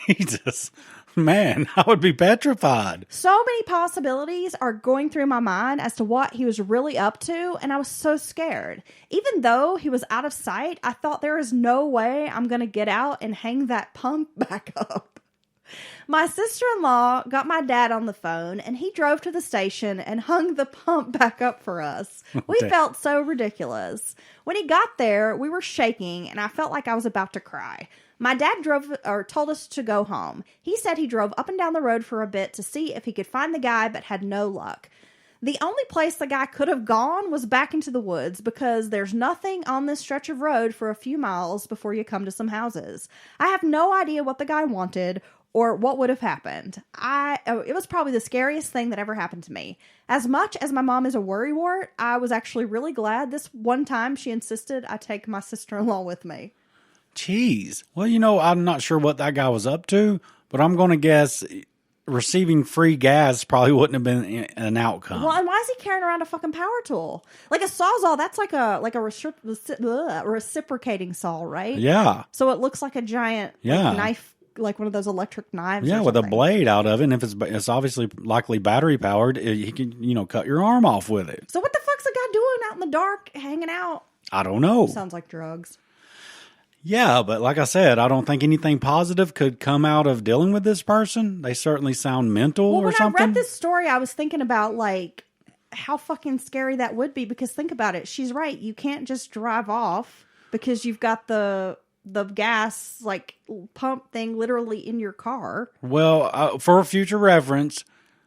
Speaker 2: Jesus. Man, I would be petrified.
Speaker 1: So many possibilities are going through my mind as to what he was really up to, and I was so scared. Even though he was out of sight, I thought there is no way I'm going to get out and hang that pump back up. My sister-in-law got my dad on the phone, and he drove to the station and hung the pump back up for us. We felt so ridiculous. When he got there, we were shaking, and I felt like I was about to cry. My dad told us to go home. He said he drove up and down the road for a bit to see if he could find the guy, but had no luck. The only place the guy could have gone was back into the woods because there's nothing on this stretch of road for a few miles before you come to some houses. I have no idea what the guy wanted or what would have happened. It was probably the scariest thing that ever happened to me. As much as my mom is a worrywart, I was actually really glad this one time she insisted I take my sister-in-law with me.
Speaker 2: Jeez. Well, I'm not sure what that guy was up to, but I'm going to guess receiving free gas probably wouldn't have been an outcome.
Speaker 1: Well, and why is he carrying around a fucking power tool? Like a sawzall, that's like a reciprocating saw, right?
Speaker 2: Yeah.
Speaker 1: So it looks like a giant knife, like one of those electric knives.
Speaker 2: Yeah, with a blade out of it. And if it's obviously likely battery powered, he can, cut your arm off with it.
Speaker 1: So what the fuck's the guy doing out in the dark, hanging out?
Speaker 2: I don't know.
Speaker 1: Sounds like drugs.
Speaker 2: Yeah, but like I said, I don't think anything positive could come out of dealing with this person. They certainly sound mental or something.
Speaker 1: When I read this story, I was thinking about how fucking scary that would be, because think about it. She's right. You can't just drive off because you've got the gas like pump thing literally in your car.
Speaker 2: Well, for future reference,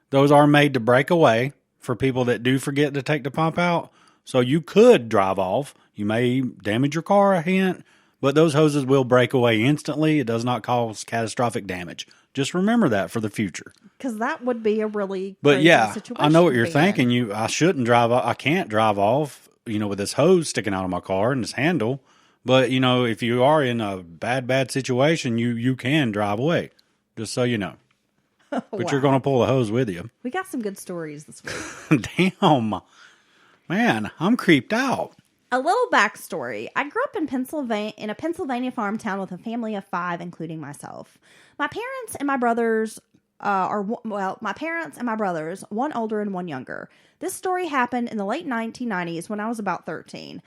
Speaker 2: those are made to break away for people that do forget to take the pump out. So you could drive off. You may damage your car a hint, but those hoses will break away instantly. It does not cause catastrophic damage. Just remember that for the future.
Speaker 1: Because that would be a really
Speaker 2: But
Speaker 1: crazy
Speaker 2: yeah,
Speaker 1: situation
Speaker 2: I know what
Speaker 1: to
Speaker 2: you're
Speaker 1: be
Speaker 2: thinking.
Speaker 1: in.
Speaker 2: I shouldn't drive. I can't drive off, with this hose sticking out of my car and this handle. But, if you are in a bad situation, you can drive away, just so you know. But you're going to pull the hose with you.
Speaker 1: We got some good stories this week.
Speaker 2: Damn. Man, I'm creeped out.
Speaker 1: A little backstory. I grew up in a Pennsylvania farm town with a family of 5, including myself. My parents and my brothers one older and one younger. This story happened in the late 1990s when I was about 13.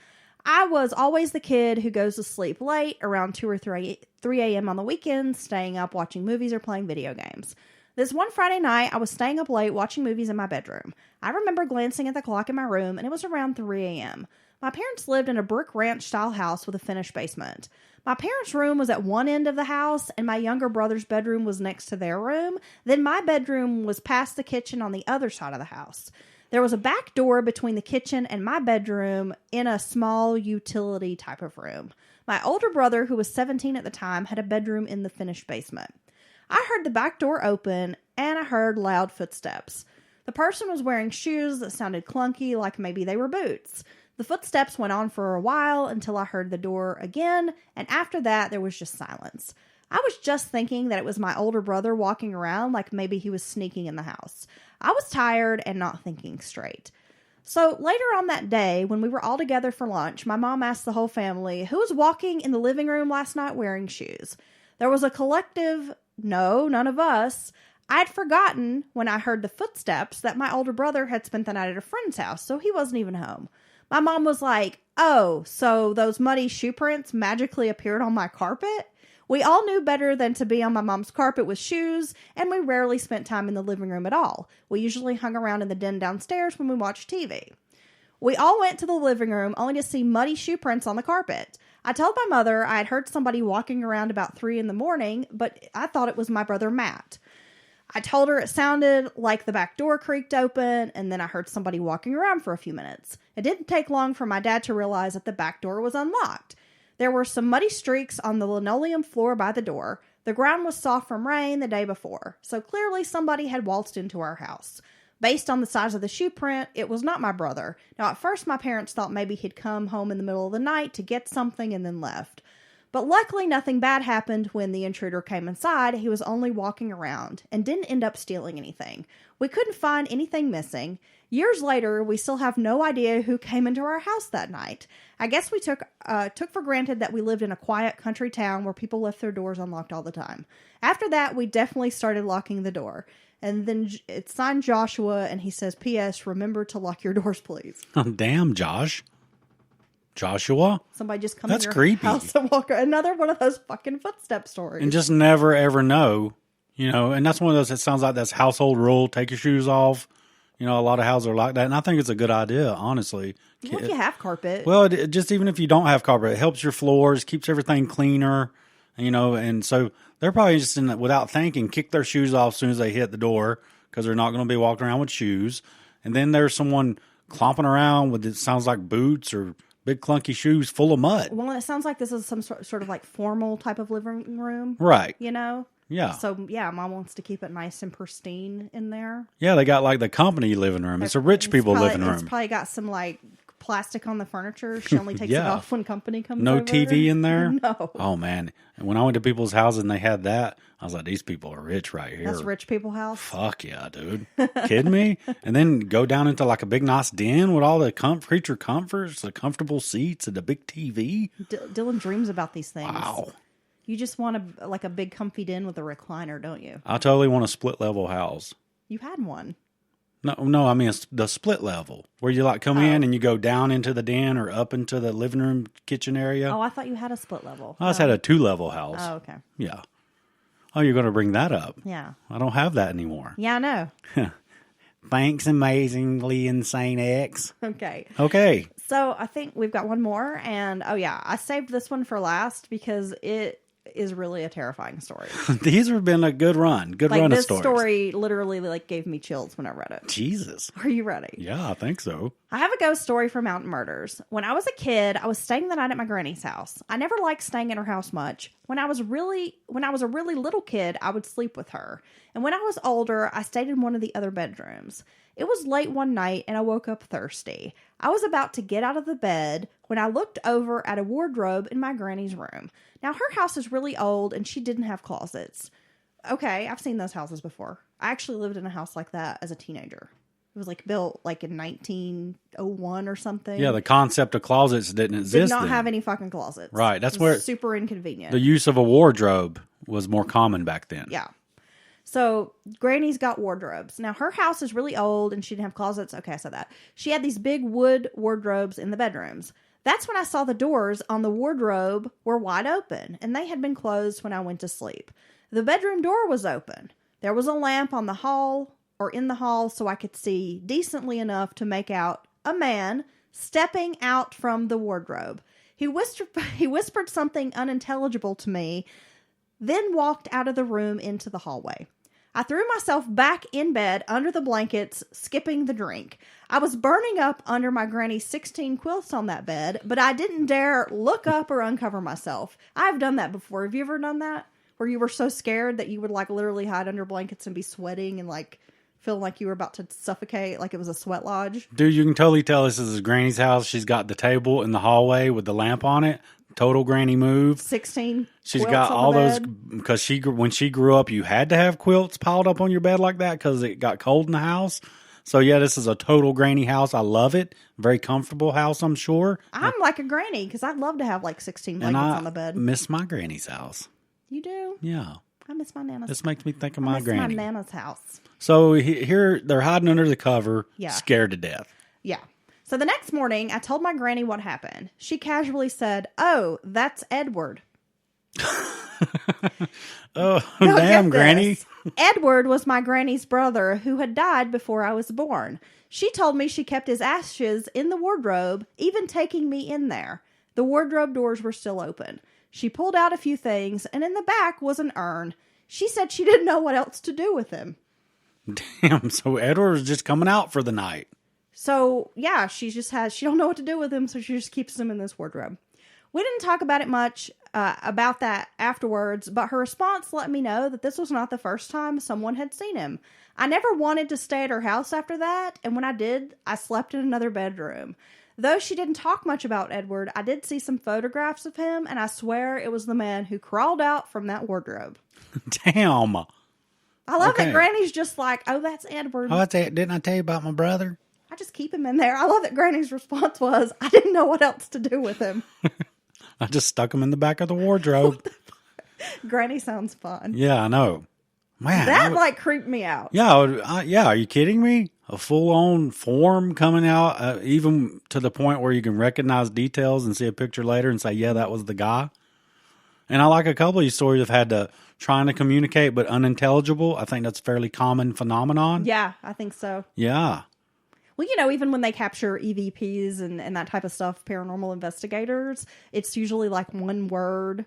Speaker 1: I was always the kid who goes to sleep late, around 2 or 3 a.m. on the weekends, staying up watching movies or playing video games. This one Friday night, I was staying up late watching movies in my bedroom. I remember glancing at the clock in my room, and it was around 3 a.m. My parents lived in a brick ranch-style house with a finished basement. My parents' room was at one end of the house, and my younger brother's bedroom was next to their room. Then my bedroom was past the kitchen on the other side of the house. There was a back door between the kitchen and my bedroom in a small utility type of room. My older brother, who was 17 at the time, had a bedroom in the finished basement. I heard the back door open, and I heard loud footsteps. The person was wearing shoes that sounded clunky, like maybe they were boots. The footsteps went on for a while until I heard the door again, and after that, there was just silence. I was just thinking that it was my older brother walking around, like maybe he was sneaking in the house. I was tired and not thinking straight. So later on that day, when we were all together for lunch, my mom asked the whole family, who was walking in the living room last night wearing shoes? There was a collective, no, none of us. I'd forgotten when I heard the footsteps that my older brother had spent the night at a friend's house, so he wasn't even home. My mom was like, oh, so those muddy shoe prints magically appeared on my carpet? We all knew better than to be on my mom's carpet with shoes, and we rarely spent time in the living room at all. We usually hung around in the den downstairs when we watched TV. We all went to the living room only to see muddy shoe prints on the carpet. I told my mother I had heard somebody walking around about 3 in the morning, but I thought it was my brother Matt. I told her it sounded like the back door creaked open, and then I heard somebody walking around for a few minutes. It didn't take long for my dad to realize that the back door was unlocked. There were some muddy streaks on the linoleum floor by the door. The ground was soft from rain the day before, so clearly somebody had waltzed into our house. Based on the size of the shoe print, it was not my brother. Now, at first, my parents thought maybe he'd come home in the middle of the night to get something and then left. But luckily, nothing bad happened when the intruder came inside. He was only walking around and didn't end up stealing anything. We couldn't find anything missing. Years later, we still have no idea who came into our house that night. I guess we took for granted that we lived in a quiet country town where people left their doors unlocked all the time. After that, we definitely started locking the door. And then it's signed Joshua, and he says, P.S., remember to lock your doors, please.
Speaker 2: Oh, damn, Joshua?
Speaker 1: Somebody just come
Speaker 2: That's
Speaker 1: in your
Speaker 2: creepy.
Speaker 1: house and walk. Another one of those fucking footstep stories.
Speaker 2: And just never, ever know, and that's one of those, it sounds like that's household rule, take your shoes off. A lot of houses are like that, and I think it's a good idea, honestly.
Speaker 1: Well, if you have carpet.
Speaker 2: Well, just even if you don't have carpet, it helps your floors, keeps everything cleaner, and so they're probably just, without thinking, kick their shoes off as soon as they hit the door, because they're not going to be walking around with shoes. And then there's someone clomping around with, it sounds like boots or big clunky shoes full of mud.
Speaker 1: Well, it sounds like this is some sort of like formal type of living room.
Speaker 2: Right.
Speaker 1: Yeah. So, yeah, Mom wants to keep it nice and pristine in there.
Speaker 2: Yeah, they got like the company living room. It's a rich people living room.
Speaker 1: It's probably got some like plastic on the furniture. She only takes it off when company comes
Speaker 2: no
Speaker 1: over.
Speaker 2: TV in there?
Speaker 1: No.
Speaker 2: Oh, man. And when I went to people's houses and they had that, I was like, these people are rich right here.
Speaker 1: That's rich people house?
Speaker 2: Fuck yeah, dude. Kidding me? And then go down into like a big nice den with all the creature comforts, the comfortable seats and the big TV.
Speaker 1: Dylan dreams about these things.
Speaker 2: Wow.
Speaker 1: You just want a big comfy den with a recliner, don't you?
Speaker 2: I totally want a split level house.
Speaker 1: You had one.
Speaker 2: No, I mean the split level where you like come in and you go down into the den or up into the living room kitchen area.
Speaker 1: Oh, I thought you had a split level.
Speaker 2: I just had a 2-level house.
Speaker 1: Oh, okay.
Speaker 2: Yeah. Oh, you're going to bring that up?
Speaker 1: Yeah.
Speaker 2: I don't have that anymore.
Speaker 1: Yeah, I know.
Speaker 2: Thanks, amazingly insane X.
Speaker 1: Okay.
Speaker 2: Okay.
Speaker 1: So I think we've got one more. And oh, yeah, I saved this one for last because it is really a terrifying story.
Speaker 2: These have been a good run. Good run of stories.
Speaker 1: This story literally gave me chills when I read it.
Speaker 2: Jesus.
Speaker 1: Are you ready?
Speaker 2: Yeah, I think so.
Speaker 1: I have a ghost story for Mountain Murders. When I was a kid, I was staying the night at my granny's house. I never liked staying at her house much. When I was a really little kid, I would sleep with her. And when I was older, I stayed in one of the other bedrooms. It was late one night and I woke up thirsty. I was about to get out of the bed when I looked over at a wardrobe in my granny's room. Now, her house is really old and she didn't have closets. Okay, I've seen those houses before. I actually lived in a house like that as a teenager. It was built in 1901 or something.
Speaker 2: Yeah, the concept of closets didn't exist.
Speaker 1: Did not
Speaker 2: then.
Speaker 1: have any fucking closets.
Speaker 2: Right, that's where
Speaker 1: super inconvenient.
Speaker 2: The use of a wardrobe was more common back then.
Speaker 1: Yeah. So Granny's got wardrobes. Now her house is really old and she didn't have closets. Okay, I said that. She had these big wood wardrobes in the bedrooms. That's when I saw the doors on the wardrobe were wide open and they had been closed when I went to sleep. The bedroom door was open. There was a lamp on the hall or in the hall so I could see decently enough to make out a man stepping out from the wardrobe. He whispered something unintelligible to me, then walked out of the room into the hallway. I threw myself back in bed under the blankets, skipping the drink. I was burning up under my granny's 16 quilts on that bed, but I didn't dare look up or uncover myself. I've done that before. Have you ever done that? Where you were so scared that you would literally hide under blankets and be sweating and feeling like you were about to suffocate, like it was a sweat lodge?
Speaker 2: Dude, you can totally tell this is Granny's house. She's got the table in the hallway with the lamp on it. Total Granny move.
Speaker 1: 16
Speaker 2: She's got all those, because when she grew up, you had to have quilts piled up on your bed like that because it got cold in the house. So yeah, this is a total Granny house. I love it. Very comfortable house, I'm sure.
Speaker 1: I'm like a granny because I'd love to have 16 blankets on the bed.
Speaker 2: Miss my granny's house.
Speaker 1: You do?
Speaker 2: Yeah.
Speaker 1: I miss my Nana's.
Speaker 2: This makes me think of my granny.
Speaker 1: My Nana's house.
Speaker 2: So here they're hiding under the cover,
Speaker 1: Yeah.
Speaker 2: scared to death.
Speaker 1: Yeah. So the next morning, I told my granny what happened. She casually said, "Oh, that's Edward."
Speaker 2: Oh,
Speaker 1: Now,
Speaker 2: damn,
Speaker 1: get
Speaker 2: Granny.
Speaker 1: this. Edward was my granny's brother who had died before I was born. She told me she kept his ashes in the wardrobe, even taking me in there. The wardrobe doors were still open. She pulled out a few things, and in the back was an urn. She said she didn't know what else to do with him.
Speaker 2: Damn, so Edward was just coming out for the night.
Speaker 1: So, yeah, she don't know what to do with him, so she just keeps him in this wardrobe. We didn't talk about it much about that afterwards, but her response let me know that this was not the first time someone had seen him. I never wanted to stay at her house after that, and when I did, I slept in another bedroom. Though she didn't talk much about Edward, I did see some photographs of him, and I swear it was the man who crawled out from that wardrobe.
Speaker 2: Damn.
Speaker 1: I love that Granny's just like, "Oh, that's Edward."
Speaker 2: Oh, didn't I tell you about my brother?
Speaker 1: I just keep him in there. I love that Granny's response was, "I didn't know what else to do with him."
Speaker 2: I just stuck him in the back of the wardrobe.
Speaker 1: Granny sounds fun.
Speaker 2: Yeah, I know. Man,
Speaker 1: that creeped me out.
Speaker 2: Yeah, yeah. Are you kidding me? A full-on form coming out, even to the point where you can recognize details and see a picture later and say, "Yeah, that was the guy." And I like a couple of these stories have had to trying to communicate but unintelligible. I think that's a fairly common phenomenon.
Speaker 1: Yeah, I think so.
Speaker 2: Yeah.
Speaker 1: Well, even when they capture EVPs and that type of stuff, paranormal investigators, it's usually one word,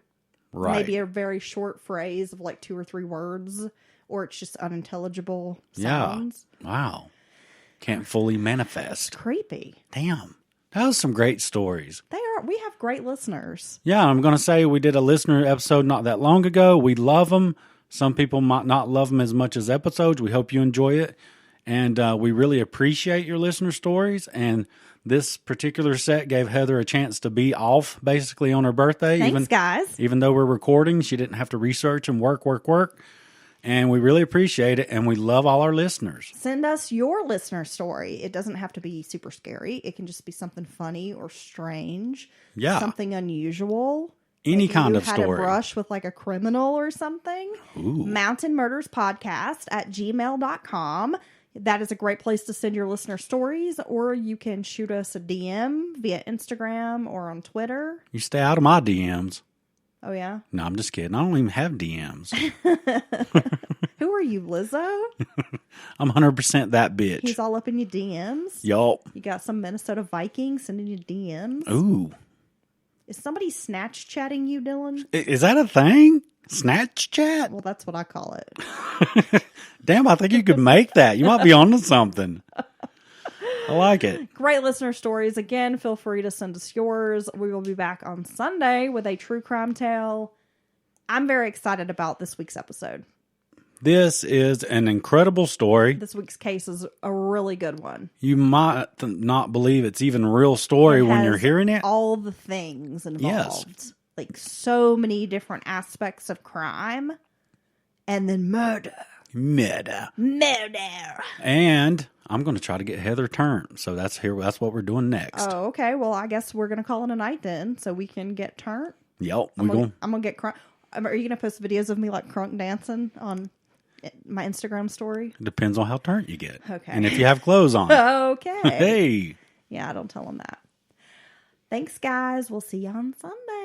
Speaker 2: Right.
Speaker 1: Maybe a very short phrase of 2 or 3 words, or it's just unintelligible sounds.
Speaker 2: Yeah. Wow. Can't fully manifest.
Speaker 1: It's creepy.
Speaker 2: Damn. That was some great stories.
Speaker 1: We have great listeners.
Speaker 2: Yeah, I'm going to say we did a listener episode not that long ago. We love them. Some people might not love them as much as episodes. We hope you enjoy it. And we really appreciate your listener stories. And this particular set gave Heather a chance to be off basically on her birthday.
Speaker 1: Thanks, guys.
Speaker 2: Even though we're recording, she didn't have to research and work. And we really appreciate it. And we love all our listeners.
Speaker 1: Send us your listener story. It doesn't have to be super scary. It can just be something funny or strange.
Speaker 2: Yeah.
Speaker 1: Something unusual.
Speaker 2: Any kind of
Speaker 1: story. You had a brush with a criminal or something.
Speaker 2: Ooh.
Speaker 1: mountainmurderspodcast @gmail.com. That is a great place to send your listener stories, or you can shoot us a DM via Instagram or on Twitter.
Speaker 2: You stay out of my DMs.
Speaker 1: Oh, yeah?
Speaker 2: No, I'm just kidding. I don't even have DMs.
Speaker 1: Who are are you, Lizzo?
Speaker 2: I'm 100% that bitch.
Speaker 1: He's all up in your DMs.
Speaker 2: Yup.
Speaker 1: You got some Minnesota Vikings sending you DMs.
Speaker 2: Ooh.
Speaker 1: Is somebody snatch chatting you, Dylan?
Speaker 2: Is that a thing? Snatch chat?
Speaker 1: Well, that's what I call it.
Speaker 2: Damn, I think you could make that. You might be onto something. I like it.
Speaker 1: Great listener stories. Again, feel free to send us yours. We will be back on Sunday with a true crime tale. I'm very excited about this week's episode.
Speaker 2: This is an incredible story.
Speaker 1: This week's case is a really good one.
Speaker 2: You might not believe it's even a real story when you're hearing it.
Speaker 1: All the things involved.
Speaker 2: Yes.
Speaker 1: Like so many different aspects of crime. And then murder.
Speaker 2: Murder. And I'm going to try to get Heather turned. So that's what we're doing next.
Speaker 1: Oh, okay. Well, I guess we're going to call it a night then so we can get turned.
Speaker 2: Yep.
Speaker 1: I'm going to get crunk. Are you going to post videos of me like crunk dancing on my Instagram story?
Speaker 2: Depends on how turned you get.
Speaker 1: Okay.
Speaker 2: And if you have clothes on.
Speaker 1: Okay.
Speaker 2: Hey.
Speaker 1: Yeah, don't tell them that. Thanks, guys. We'll see you on Sunday.